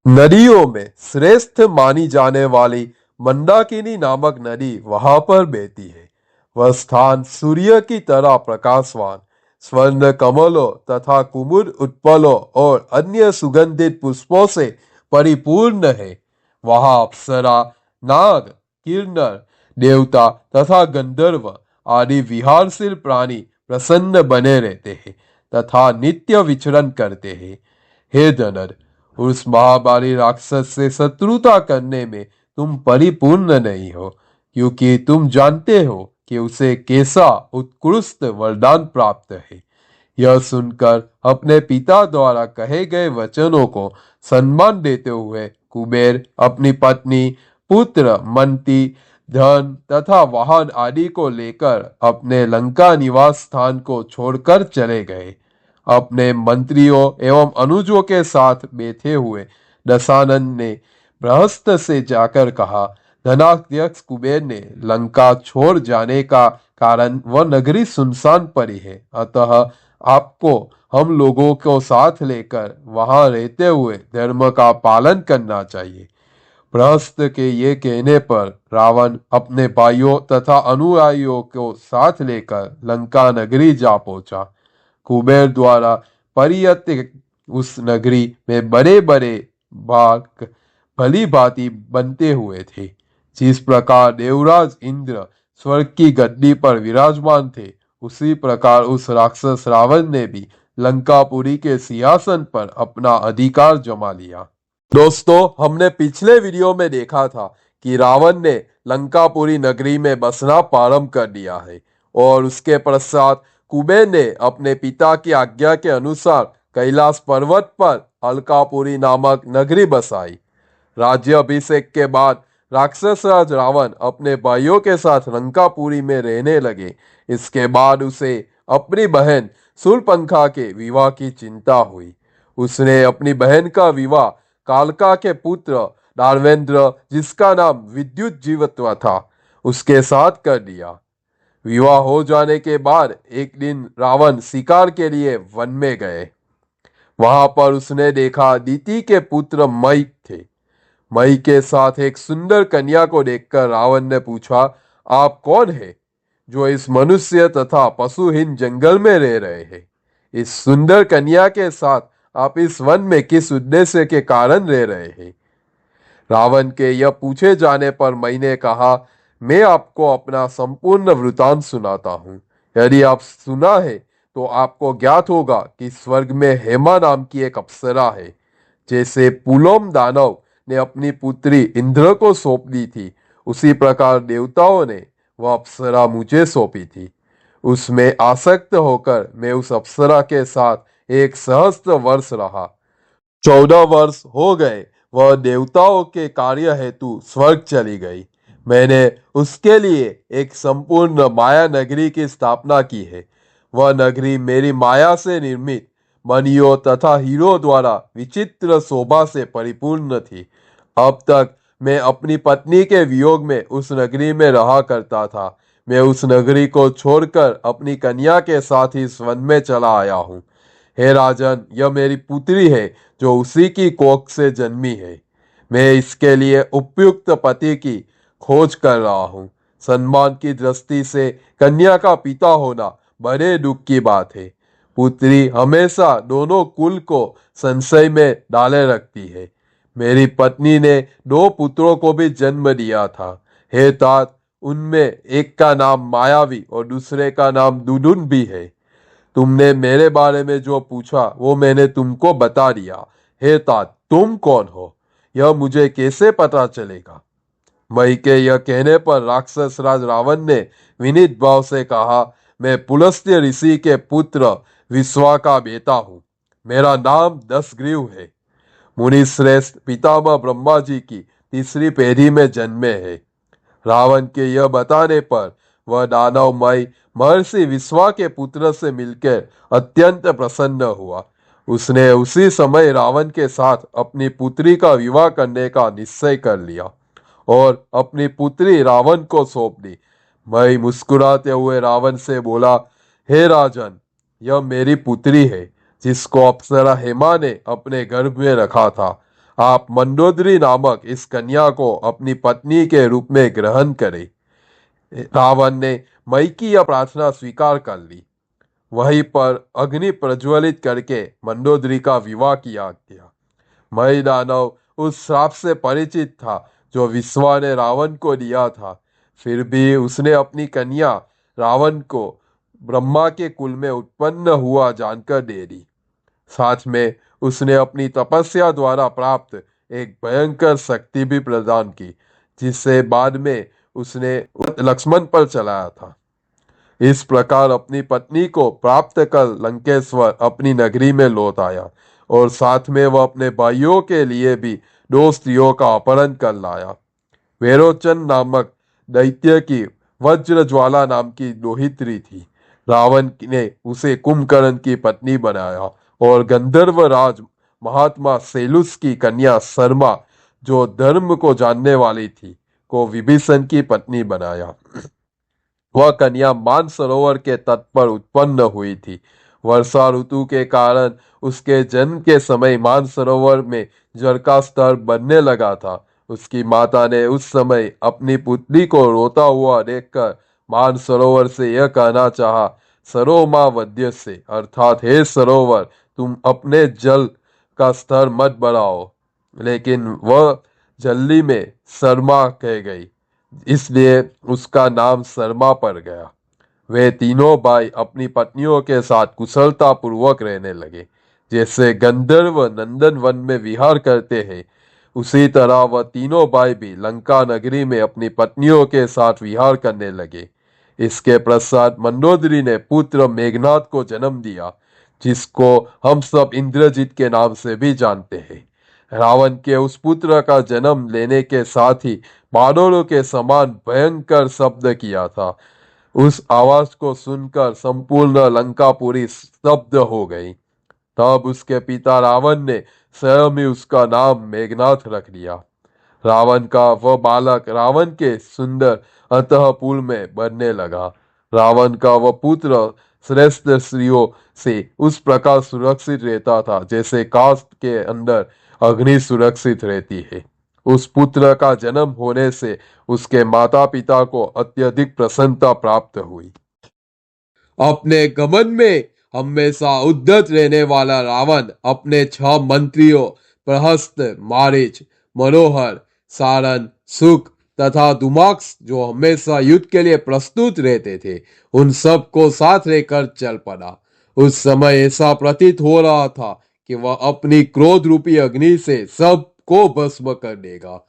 नदियों में श्रेष्ठ मानी जाने वाली मंदाकिनी नामक नदी वहां पर बहती है। वह स्थान सूर्य की तरह प्रकाशवान, स्वर्ण कमलों तथा कुमुद उत्पलों और अन्य सुगंधित पुष्पों से परिपूर्ण है। वहां अप्सरा, नाग, किन्नर, देवता तथा गंधर्व आदि विहारशील प्राणी प्रसन्न बने रहते हैं तथा नित्य विचरण करते हैं। हे धनर, उस महाबाली राक्षस से शत्रुता करने में तुम परिपूर्ण नहीं हो, क्योंकि तुम जानते हो कि उसे कैसा उत्कृष्ट वरदान प्राप्त है। यह सुनकर अपने पिता द्वारा कहे गए वचनों को सम्मान देते हुए कुबेर अपनी पत्नी, पुत्र, मंत्री, धन तथा वाहन आदि को लेकर अपने लंका निवास स्थान को छोड़कर चले गए। अपने मंत्रियों एवं अनुजों के साथ बैठे हुए दशानन ने बृहस्पति से जाकर कहा, धनाध्यक्ष कुबेर ने लंका छोड़ जाने का कारण वह नगरी सुनसान पड़ी है, अतः आपको हम लोगों को साथ लेकर वहां रहते हुए धर्म का पालन करना चाहिए। बृहस्पति के ये कहने पर रावण अपने भाइयों तथा अनुयायियों को साथ लेकर लंका नगरी जा पहुंचा। कुबेर द्वारा परियत उस नगरी में बड़े बड़े बाग भली भांति बनते हुए थे। जिस प्रकार देवराज इंद्र स्वर्ग की गद्दी पर विराजमान थे, उसी प्रकार उस राक्षस रावण ने भी लंकापुरी के सिंहासन पर अपना अधिकार जमा लिया। दोस्तों, हमने पिछले वीडियो में देखा था कि रावण ने लंकापुरी नगरी में बसना प्रारंभ कर दिया है और उसके पश्चात कुबेर ने अपने पिता की आज्ञा के अनुसार कैलाश पर्वत पर अलकापुरी नामक नगरी बसाई। राज्य अभिषेक के बाद राक्षस राज रावण अपने भाइयों के साथ लंकापुरी में रहने लगे। इसके बाद उसे अपनी बहन शूर्पणखा के विवाह की चिंता हुई। उसने अपनी बहन का विवाह कालका के पुत्र दानवेंद्र, जिसका नाम विद्युत जीवत्व था, उसके साथ कर दिया। विवाह हो जाने के बाद एक दिन रावण शिकार के लिए वन में गए। वहां पर उसने देखा दीति के पुत्र मई थे। मई के साथ एक सुंदर कन्या को देखकर रावण ने पूछा, आप कौन है जो इस मनुष्य तथा पशुहीन जंगल में रह रहे हैं? इस सुंदर कन्या के साथ आप इस वन में किस उद्देश्य के कारण रह रहे हैं? रावण के यह पूछे जाने पर मैंने कहा, मैं आपको अपना संपूर्ण वृतांत सुनाता हूँ। यदि आप सुना है तो आपको ज्ञात होगा कि स्वर्ग में हेमा नाम की एक अप्सरा है। जैसे पुलोम दानव ने अपनी पुत्री इंद्र को सौंप दी थी, उसी प्रकार देवताओं ने वह अप्सरा मुझे सौंपी थी। उसमें आसक्त होकर मैं उस अप्सरा के साथ एक सहस्त्र वर्ष रहा। 14 वर्ष हो गए वह देवताओं के कार्य हेतु स्वर्ग चली गई। मैंने उसके लिए एक संपूर्ण माया नगरी की स्थापना की है। वह नगरी मेरी माया से निर्मित मणियों तथा हीरों द्वारा विचित्र शोभा से परिपूर्ण थी। अब तक मैं अपनी पत्नी के वियोग में उस नगरी में रहा करता था। मैं उस नगरी को छोड़कर अपनी कन्या के साथ इस वन में चला आया हूँ। हे राजन, यह मेरी पुत्री है जो उसी की कोख से जन्मी है। मैं इसके लिए उपयुक्त पति की खोज कर रहा हूँ। सम्मान की दृष्टि से कन्या का पिता होना बड़े दुख की बात है। पुत्री हमेशा दोनों कुल को संशय में डाले रखती है। मेरी पत्नी ने 2 पुत्रों को भी जन्म दिया था। हे तात, उनमें एक का नाम मायावी और दूसरे का नाम दुदुन भी है। तुमने मेरे बारे में जो पूछा वो मैंने तुमको बता दिया। हे तात, तुम कौन हो यह मुझे कैसे पता चलेगा? मई के यह कहने पर राक्षस राज रावण ने विनीत भाव से कहा, मैं पुलस्त्य ऋषि के पुत्र विश्वा का बेटा हूँ। मेरा नाम दशग्रीव है। मुनि श्रेष्ठ पितामह ब्रह्मा जी की तीसरी पीढ़ी में जन्मे है। रावण के यह बताने पर वह दानवमय महर्षि विश्वा के पुत्र से मिलकर अत्यंत प्रसन्न हुआ। उसने उसी समय रावण के साथ अपनी पुत्री का विवाह करने का निश्चय कर लिया और अपनी पुत्री रावण को सौंप दी। मैं मुस्कुराते हुए रावण से बोला, हे राजन, यह मेरी पुत्री है जिसको अप्सरा हेमा ने अपने गर्भ में रखा था। आप मंदोदरी नामक इस कन्या को अपनी पत्नी के रूप में ग्रहण करें। रावण ने मई की यह प्रार्थना स्वीकार कर ली। वहीं पर अग्नि प्रज्वलित करके मंदोदरी का विवाह किया गया। मई दानव उस श्राप से परिचित था जो विश्वा ने रावण को दिया था। फिर भी उसने अपनी कन्या रावण को ब्रह्मा के कुल में उत्पन्न हुआ जानकर दे दी। साथ में उसने अपनी तपस्या द्वारा प्राप्त एक भयंकर शक्ति भी प्रदान की, जिससे बाद में उसने लक्ष्मण पर चलाया था। इस प्रकार अपनी पत्नी को प्राप्त कर लंकेश्वर अपनी नगरी में लौट आया और साथ में वह अपने भाइयों के लिए भी 2 स्त्रियों का अपहरण कर लाया। वेरोचन नामक दैत्य की वज्र ज्वाला नाम की दोहित्री थी। रावण ने उसे कुंभकर्ण की पत्नी बनाया और गंधर्व राज महात्मा सेलुस की कन्या शर्मा, जो धर्म को जानने वाली थी, को विभीषण की पत्नी बनाया। वह कन्या मानसरोवर के तट पर उत्पन्न हुई थी। वर्षा ऋतु के कारण उसके जन्म के समय मानसरोवर में जल का स्तर बढ़ने लगा था। उसकी माता ने उस समय अपनी पुत्री को रोता हुआ देखकर मानसरोवर से यह कहना चाहा, सरोमा वद्य से, अर्थात हे सरोवर, तुम अपने जल का स्तर मत बढ़ाओ। लेकिन वह जल्दी में शर्मा कह गई, इसलिए उसका नाम शर्मा पड़ गया। वे तीनों भाई अपनी पत्नियों के साथ कुशलता पूर्वक रहने लगे। जैसे गंधर्व नंदन वन में विहार करते हैं, उसी तरह वह तीनों भाई भी लंका नगरी में अपनी पत्नियों के साथ विहार करने लगे। इसके पश्चात मंदोदरी ने पुत्र मेघनाथ को जन्म दिया, जिसको हम सब इंद्रजीत के नाम से भी जानते हैं। रावण के उस पुत्र का जन्म लेने के साथ ही बादलों के समान भयंकर शब्द किया था। उस आवाज को सुनकर संपूर्ण लंकापुरी स्तब्ध हो गई। तब उसके पिता रावण ने स्वयं ही उसका नाम मेघनाथ रख दिया। रावण का वह बालक रावण के सुंदर अंतःपुर में बढ़ने लगा। रावण का वह पुत्र श्रेष्ठ स्त्रियों से उस प्रकार सुरक्षित रहता था जैसे काष्ठ के अंदर अग्नि सुरक्षित रहती है। उस पुत्र का जन्म होने से उसके माता पिता को अत्यधिक प्रसन्नता प्राप्त हुई। अपने घमंड में हमेशा उद्धत रहने वाला रावण अपने 6 मंत्रियों प्रहस्त, मारीच, मनोहर, सारन, सुख तथा दुमाक्ष, जो हमेशा युद्ध के लिए प्रस्तुत रहते थे, उन सब को साथ लेकर चल पड़ा। उस समय ऐसा प्रतीत हो रहा था कि वह अपनी क्रोध रूपी अग्नि से सबको भस्म कर देगा।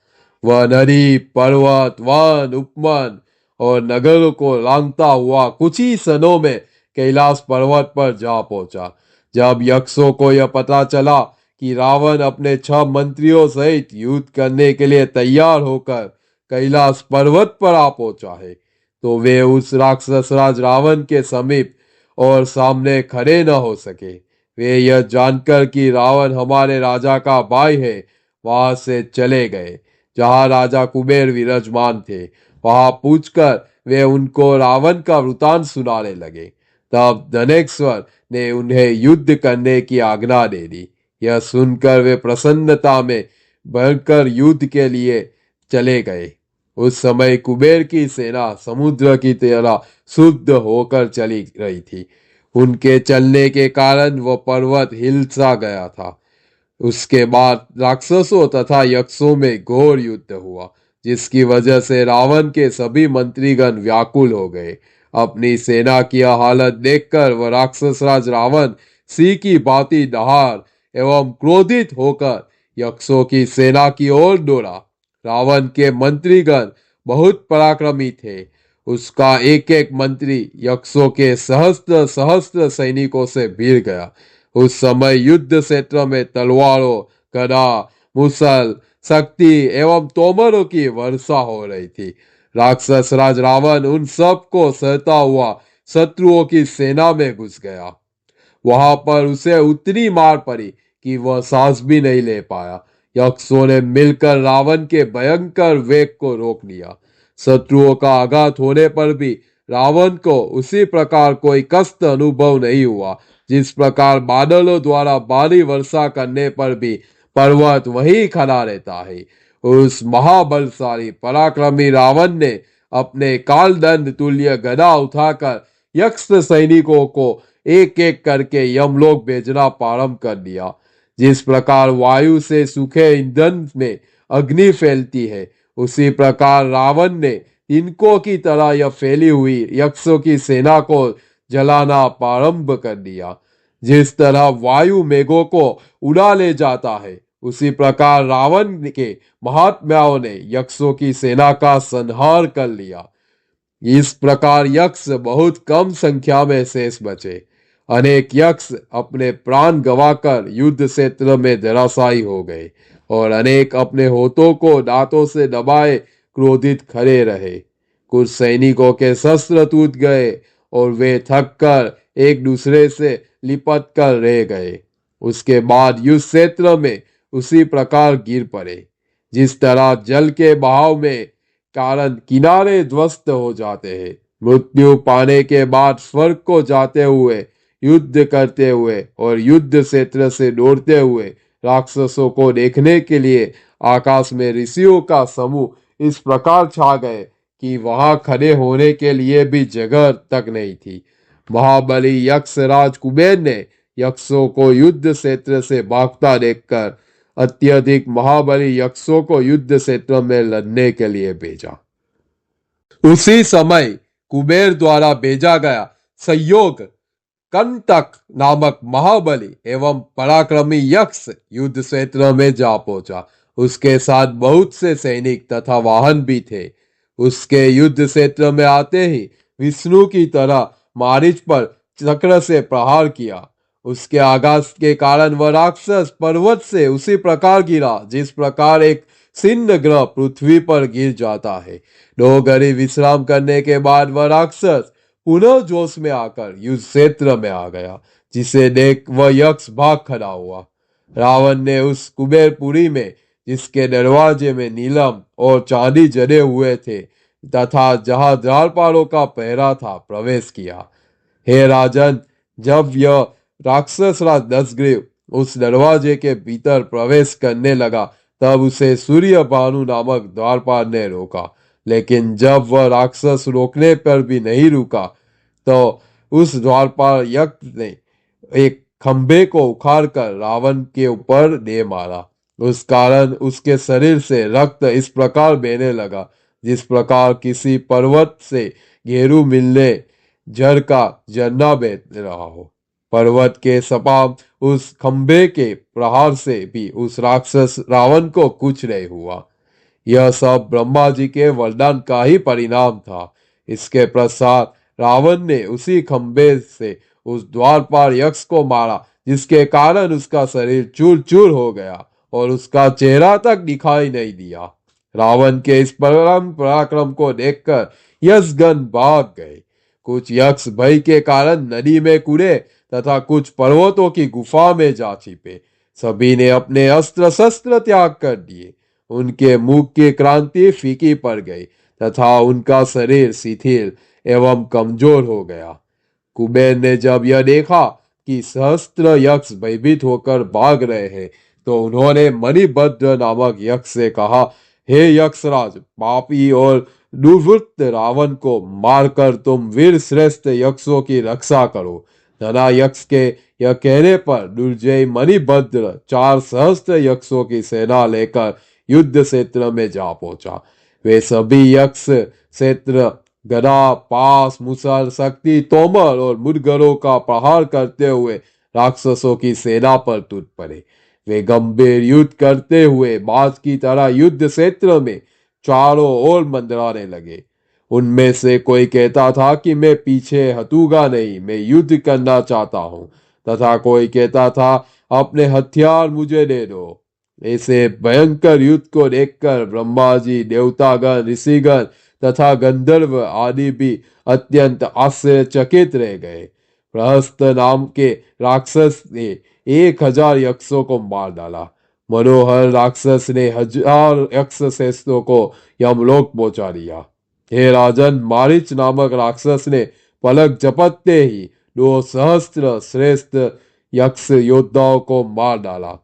वह नदी, पर्वत, वन, उपवन और नगरों को लांघता हुआ कुछ ही क्षणों में कैलाश पर्वत पर जा पहुंचा। जब यक्षों को यह पता चला कि रावण अपने 6 मंत्रियों सहित युद्ध करने के लिए तैयार होकर कैलाश पर्वत पर आ पहुंचा है, तो वे उस राक्षस राज रावण के समीप और सामने खड़े न हो सके। वे यह जानकर कि रावण हमारे राजा का भाई है, वहां से चले गए। जहां राजा कुबेर विराजमान थे, वहां पूछकर वे उनको रावण का वृतांत सुनाने लगे। तब धनेश्वर ने उन्हें युद्ध करने की आज्ञा दे दी। यह सुनकर वे प्रसन्नता में भरकर युद्ध के लिए चले गए। उस समय कुबेर की सेना समुद्र की तरह शुद्ध होकर चली रही थी। उनके चलने के कारण वह पर्वत हिल सा गया था। उसके बाद राक्षसों तथा यक्षों में घोर युद्ध हुआ, जिसकी वजह से रावण के सभी मंत्रीगण व्याकुल हो गए। अपनी सेना की हालत देखकर वह राक्षस राज रावण सिंह की भांति दहाड़ एवं क्रोधित होकर यक्षों की सेना की ओर दौड़ा। रावण के मंत्रीगण बहुत पराक्रमी थे। उसका एक एक मंत्री यक्षों के सहस्त्र सहस्त्र सैनिकों से भिड़ गया। उस समय युद्ध क्षेत्र में तलवारों, गदा, मुसल, शक्ति एवं तोमरों की वर्षा हो रही थी। राक्षस राज रावण उन सब को सहता हुआ शत्रुओं की सेना में घुस गया। वहां पर उसे उतनी मार पड़ी कि वह सांस भी नहीं ले पाया। यक्षों ने मिलकर रावण के भयंकर वेग को रोक लिया। शत्रुओं का आघात होने पर भी रावण को उसी प्रकार कोई कष्ट अनुभव नहीं हुआ, जिस प्रकार बादलों द्वारा भारी वर्षा करने पर भी पर्वत वही खड़ा रहता है। उस महाबलशाली पराक्रमी रावण ने अपने कालदंड तुल्य गदा उठाकर यक्ष सैनिकों को एक एक करके यमलोक भेजना प्रारंभ कर दिया। जिस प्रकार वायु से सूखे ईंधन में अग्नि फैलती है, उसी प्रकार रावण ने इनको की तरह यह फैली हुई यक्षों की सेना को जलाना प्रारंभ कर दिया। जिस तरह वायु मेघों को उड़ा ले जाता है, उसी प्रकार रावण के महात्माओं ने यक्षों की सेना का संहार कर लिया। इस प्रकार यक्ष बहुत कम संख्या में शेष बचे। अनेक यक्ष अपने प्राण गंवाकर युद्ध क्षेत्र में धराशायी हो गए और अनेक अपने होठों को दांतों से दबाए क्रोधित खड़े रहे। कुछ सैनिकों के शस्त्र टूट गए और वे थक कर एक दूसरे से लिपट कर रह गए। उसके बाद युद्ध क्षेत्र में उसी प्रकार गिर पड़े, जिस तरह जल के बहाव में कारण किनारे ध्वस्त हो जाते हैं। मृत्यु पाने के बाद स्वर्ग को जाते हुए, युद्ध करते हुए और युद्ध क्षेत्र से दौड़ते हुए राक्षसों को देखने के लिए आकाश में ऋषियों का समूह इस प्रकार छा गए कि वहां खड़े होने के लिए भी जगह तक नहीं थी। महाबली यक्ष राज कुबेर ने यक्षों को युद्ध क्षेत्र से भागता देखकर अत्यधिक महाबली यक्षों को युद्ध क्षेत्र में लड़ने के लिए भेजा। उसी समय कुबेर द्वारा भेजा गया संयोग कंटक नामक महाबली एवं पराक्रमी यक्ष युद्ध क्षेत्र में जा पहुंचा। उसके साथ बहुत से सैनिक तथा वाहन भी थे। उसके युद्ध क्षेत्र में आते ही विष्णु की तरह मारीच पर चक्र से प्रहार किया। उसके आघात के कारण वह राक्षस पर्वत से उसी प्रकार गिरा जिस प्रकार एक छिन्न ग्रह पृथ्वी पर गिर जाता है। 2 घड़ी विश्राम करने के बाद वह राक्षस पुनः जोश में आकर युद्ध क्षेत्र में आ गया, जिसे देख वह यक्ष भाग खड़ा हुआ। रावण ने उस कुबेरपुरी में, जिसके दरवाजे में नीलम और चांदी जड़े हुए थे तथा जहां द्वारपालों का पहरा था, प्रवेश किया। हे राजन, जब यह राक्षस राज दशग्रीव उस दरवाजे के भीतर प्रवेश करने लगा, तब उसे सूर्य भानु नामक द्वारपाल ने रोका, लेकिन जब वह राक्षस रोकने पर भी नहीं रुका तो उस द्वारपाल यज्ञ ने एक खंभे को उखाड़कर रावण के ऊपर दे मारा। उस कारण उसके शरीर से रक्त इस प्रकार बहने लगा जिस प्रकार किसी पर्वत से घेरू मिलने जड़ का झरना बह रहा हो। पर्वत के सपाट उस खंभे के प्रहार से भी उस राक्षस रावण को कुछ नहीं हुआ। यह सब ब्रह्मा जी के वरदान का ही परिणाम था। इसके पश्चात रावण ने उसी खंभे से उस द्वारपाल यक्ष को मारा, जिसके कारण उसका शरीर चूर चूर हो गया और उसका चेहरा तक दिखाई नहीं दिया। रावण के इस परम पराक्रम को देखकर यक्षगण भाग गए। कुछ यक्ष भय के कारण नदी में कूदे तथा कुछ पर्वतों की गुफा में जा छिपे। सभी ने अपने अस्त्र शस्त्र त्याग कर दिए। उनके मुख की क्रांति फीकी पड़ गई तथा उनका शरीर शिथिल एवं कमजोर हो गया। कुबेर ने जब यह देखा कि सहस्त्र यक्ष भयभीत होकर भाग रहे हैं, तो उन्होंने मणिभद्र नामक यक्ष से कहा, हे यक्षराज, पापी और दुर्वृत्त रावण को मारकर तुम वीर श्रेष्ठ यक्षों की रक्षा करो। धना यक्ष के यह कहने पर दुर्जय मणिभद्र 4 सहस्त्र यक्षों की सेना लेकर युद्ध क्षेत्र में जा पहुंचा। वे सभी यक्ष क्षेत्र गदा, पास, मुसल, शक्ति, तोमर और मुदगरों का प्रहार करते हुए राक्षसों की सेना पर टूट पड़े। वे गंभीर युद्ध करते हुए बाज की तरह युद्ध क्षेत्र में चारों ओर मंडराने लगे। उनमें से कोई कहता था कि मैं पीछे हटूंगा नहीं, मैं युद्ध करना चाहता हूं, तथा कोई कहता था अपने हथियार मुझे दे दो। ऐसे भयंकर युद्ध को देखकर ब्रह्मा जी, देवतागण, ऋषिगण तथा गंधर्व आदि भी अत्यंत आश्चर्यचकित रह गए। प्रहस्त नाम के राक्षस ने 1000 यक्षों को मार डाला। मनोहर राक्षस ने 1000 यक्ष श्रेष्ठों को यमलोक पहुंचा दिया। हे राजन, मारीच नामक राक्षस ने पलक झपकते ही 2 सहस्त्र श्रेष्ठ यक्ष योद्धाओं को मार डाला।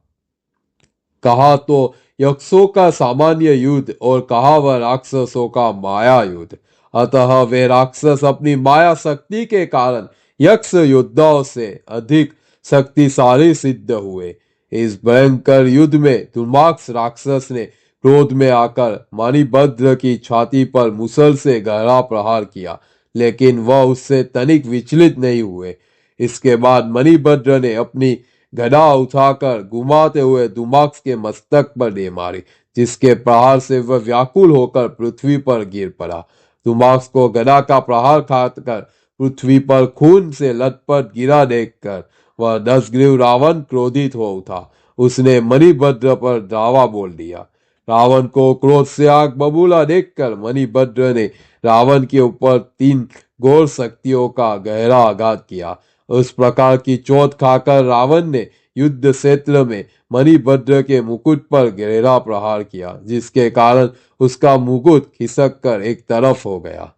कहा तो यक्षों का सामान्य युद्ध और कहा वह राक्षसों का माया युद्ध। अतः वे राक्षस अपनी माया शक्ति के कारण यक्ष योद्धाओं से अधिक शक्तिशाली सिद्ध हुए। इस भयंकर युद्ध में दुर्मार्ग राक्षस ने क्रोध में आकर मणिभद्र की छाती पर मुसल से गहरा प्रहार किया, लेकिन वह उससे तनिक विचलित नहीं हुए। इसके बाद मणिभद्र ने अपनी गदा उठाकर घुमाते हुए दुमाक्स के मस्तक पर दे मारी, जिसके प्रहार से वह व्याकुल होकर पृथ्वी पर गिर पड़ा। दुमाक्स को गदा का प्रहार खाकर पृथ्वी पर खून से लथपथ गिरा देखकर वह 10 ग्रीव रावण क्रोधित हो उठा। उसने मणिभद्र पर धावा बोल दिया। रावण को क्रोध से आग बबूला देखकर मणिभद्र ने रावण के ऊपर 3 घोर शक्तियों का गहरा आघात किया। उस प्रकार की चोट खाकर रावण ने युद्ध क्षेत्र में मणिभद्र के मुकुट पर गहरा प्रहार किया, जिसके कारण उसका मुकुट खिसक कर एक तरफ हो गया।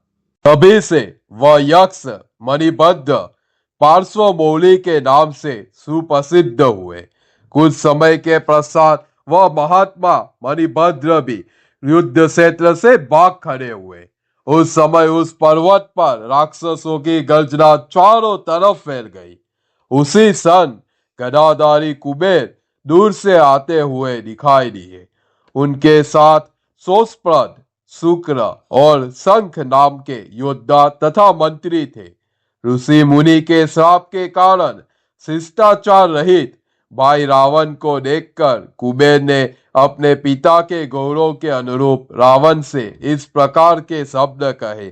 तभी से वह यक्ष मणिभद्र पार्श्वमौली के नाम से सुप्रसिद्ध हुए। कुछ समय के पश्चात वह महात्मा मणिभद्र भी युद्ध क्षेत्र से भाग खड़े हुए। उस समय उस पर्वत पर राक्षसों की गर्जना चारों तरफ फैल गई। उसी क्षण गदाधारी कुबेर दूर से आते हुए दिखाई दिए। उनके साथ सोसप्रद, शुक्र और शंख नाम के योद्धा तथा मंत्री थे। ऋषि मुनि के श्राप के कारण शिष्टाचार रहित भाई रावण को देखकर कुबेर ने अपने पिता के गौरव के अनुरूप रावण से इस प्रकार के शब्द कहे,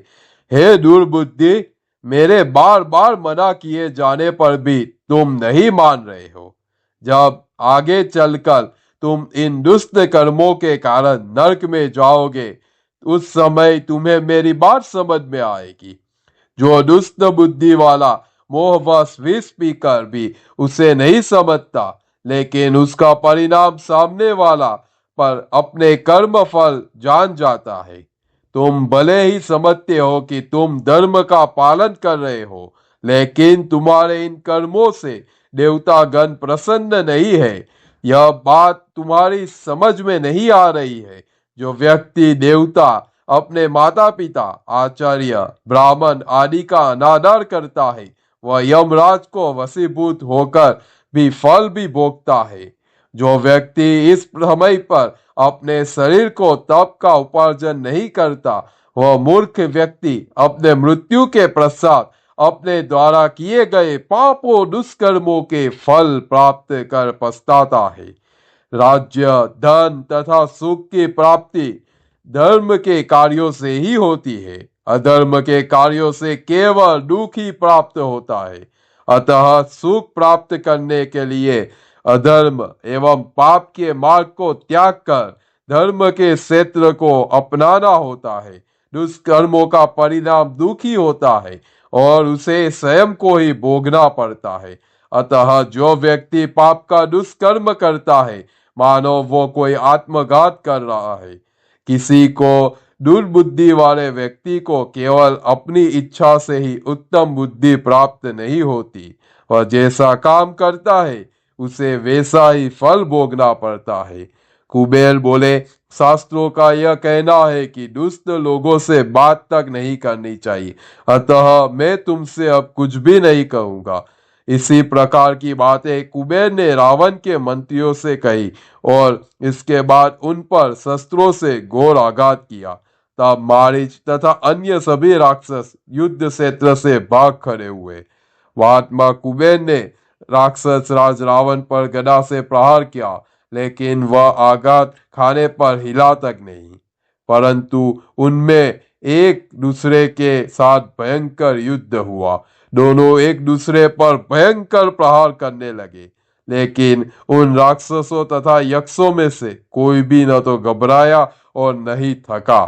हे दुर्बुद्धि, मेरे बार बार मना किए जाने पर भी तुम नहीं मान रहे हो। जब आगे चलकर तुम इन दुष्ट कर्मों के कारण नरक में जाओगे, उस समय तुम्हें मेरी बात समझ में आएगी। जो दुष्ट बुद्धि वाला मोहवश विष पीकर भी उसे नहीं समझता, लेकिन उसका परिणाम सामने वाला पर अपने कर्म फल जान जाता है। तुम भले ही समझते हो कि तुम धर्म का पालन कर रहे हो, लेकिन तुम्हारे इन कर्मों से देवतागण प्रसन्न नहीं है। यह बात तुम्हारी समझ में नहीं आ रही है। जो व्यक्ति देवता, अपने माता पिता, आचार्य, ब्राह्मण आदि का अनादर करता है, वह यमराज को वशीभूत होकर भी फल भी भोगता है। जो व्यक्ति इस समय पर अपने शरीर को तप का उपार्जन नहीं करता, वह मूर्ख व्यक्ति अपने मृत्यु के पश्चात अपने द्वारा किए गए पापों दुष्कर्मों के फल प्राप्त कर पछताता है। राज्य, धन तथा सुख की प्राप्ति धर्म के कार्यों से ही होती है। अधर्म के कार्यों से केवल दुख ही प्राप्त होता है। अतः सुख प्राप्त करने के लिए अधर्म एवं पाप के मार्ग को त्याग कर धर्म के क्षेत्र को अपनाना होता है। दुष्कर्मों का परिणाम दुखी होता है और उसे स्वयं को ही भोगना पड़ता है। अतः जो व्यक्ति पाप का दुष्कर्म करता है, मानो वो कोई आत्मघात कर रहा है। किसी को दुर्बुद्धि वाले व्यक्ति को केवल अपनी इच्छा से ही उत्तम बुद्धि प्राप्त नहीं होती। वह जैसा काम करता है उसे वैसा ही फल भोगना पड़ता है। कुबेर बोले, शास्त्रों का यह कहना है कि दुष्ट लोगों से बात तक नहीं करनी चाहिए, अतः मैं तुमसे अब कुछ भी नहीं कहूंगा। इसी प्रकार की बातें कुबेर ने रावण के मंत्रियों से कही और इसके बाद उन पर शस्त्रों से घोर आघात किया। तब मारीच तथा अन्य सभी राक्षस युद्ध क्षेत्र से भाग खड़े हुए। महात्मा कुबेर ने राक्षस राज रावण पर गदा से प्रहार किया, लेकिन वह आघात खाने पर हिला तक नहीं। परंतु उनमें एक दूसरे के साथ भयंकर युद्ध हुआ। दोनों एक दूसरे पर भयंकर प्रहार करने लगे, लेकिन उन राक्षसों तथा यक्षों में से कोई भी न तो घबराया और न ही थका।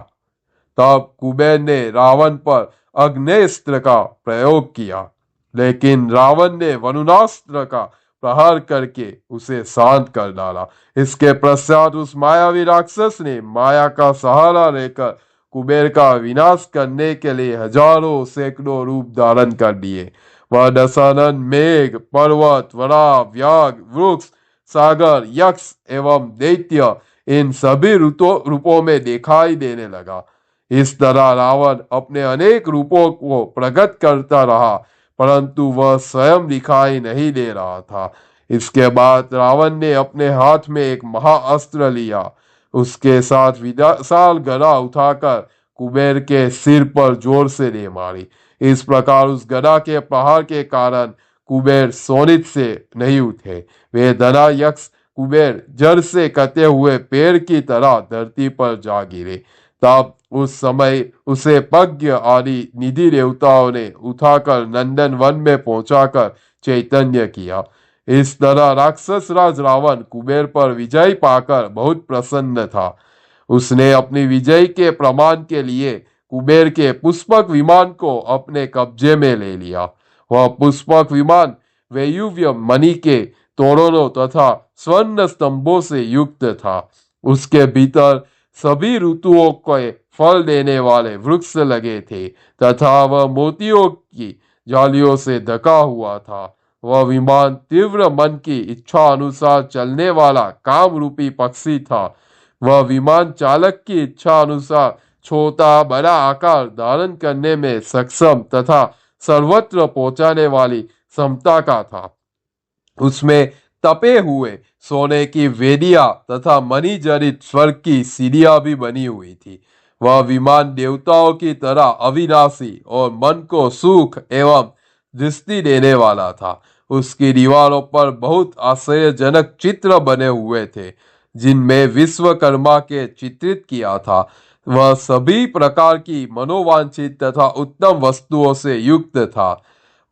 तब कुबेर ने रावण पर अग्नेस्त्र का प्रयोग किया, लेकिन रावण ने वरुणास्त्र का प्रहार करके उसे शांत कर डाला। इसके पश्चात उस मायावी राक्षस ने माया का सहारा लेकर कुबेर का विनाश करने के लिए हजारों सैकड़ों रूप धारण कर दिए। वह दशानन मेघ, पर्वत, वरा, व्याघ्र, वृक्ष, सागर, यक्ष एवं दैत्य इन सभी रूपों में दिखाई देने लगा। इस तरह रावण अपने अनेक रूपों को प्रकट करता रहा, परंतु वह स्वयं दिखाई नहीं दे रहा था। इसके बाद रावण ने अपने हाथ में एक महाअस्त्र लिया। उसके साथ विशाल गदा उठाकर कुबेर के सिर पर जोर से दे मारी। इस प्रकार उस गदा के प्रहार के कारण कुबेर सोनित से नहीं उठे। वे धना यक्ष कुबेर जड़ से कटे हुए पेड़ की तरह धरती पर जा गिरे। तब उस समय उसे पज्ञ आदि निधि देवताओं ने उठाकर नंदन वन में पहुंचाकर चैतन्य किया। इस तरह राक्षस राज रावण कुबेर पर विजय पाकर बहुत प्रसन्न था। उसने अपनी विजय के प्रमाण के लिए कुबेर के पुष्पक विमान को अपने कब्जे में ले लिया। वह पुष्पक विमान वैयुव्य मणि के तोरणों तथा स्वर्ण स्तंभों से युक्त था। उसके भीतर सभी ऋतुओं के फल देने वाले वृक्ष लगे थे तथा वह मोतियों की जालियों से ढका हुआ था। वह विमान तीव्र मन की इच्छा अनुसार चलने वाला काम रूपी पक्षी था। वह विमान चालक की इच्छा अनुसार छोटा बड़ा आकार धारण करने में सक्षम तथा सर्वत्र पहुंचाने वाली क्षमता का था। उसमें तपे हुए सोने की वेदियां तथा मणिजड़ित स्वर्ग की सीढ़ियां भी बनी हुई थी। वह विमान देवताओं की तरह अविनाशी और मन को सुख एवं दृष्टि देने वाला था। उसकी दीवारों पर बहुत आश्चर्यजनक चित्र बने हुए थे, जिनमें विश्वकर्मा के चित्रित किया था। वह सभी प्रकार की मनोवांछित तथा उत्तम वस्तुओं से युक्त था।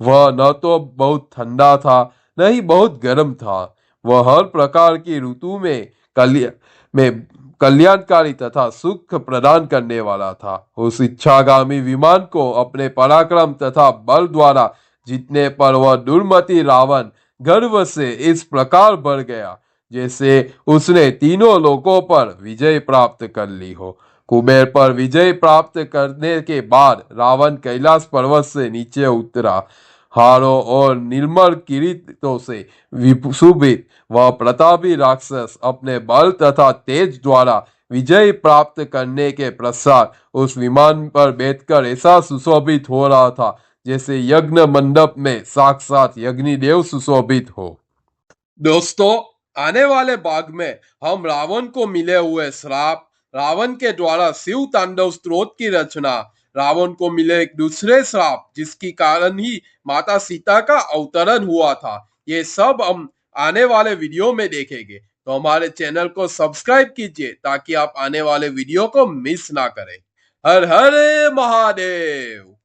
वह न तो बहुत ठंडा था, न ही बहुत गर्म था। वह हर प्रकार की ऋतु में कल्याणकारी तथा सुख प्रदान करने वाला था। उस इच्छागामी विमान को अपने पराक्रम तथा बल द्वारा जीतने पर वह दुर्मति रावण गर्व से इस प्रकार बढ़ गया, जैसे उसने तीनों लोकों पर विजय प्राप्त कर ली हो। कुबेर पर विजय प्राप्त करने के बाद रावण कैलाश पर्वत से नीचे उतरा। हारों और निर्मल किरीटों से सुशोभित वह प्रतापी राक्षस अपने बल तथा तेज द्वारा विजय प्राप्त करने के पश्चात उस विमान पर बैठकर ऐसा सुशोभित हो रहा था जैसे यज्ञ मंडप में साक्षात यज्ञदेव सुशोभित हो। दोस्तों, आने वाले भाग में हम रावण को मिले हुए श्राप, रावण के द्वारा शिव तांडव स्तोत्र की रचना, रावण को मिले एक दूसरे श्राप जिसकी कारण ही माता सीता का अवतरण हुआ था, ये सब हम आने वाले वीडियो में देखेंगे। तो हमारे चैनल को सब्सक्राइब कीजिए ताकि आप आने वाले वीडियो को मिस ना करें। हर हर महादेव।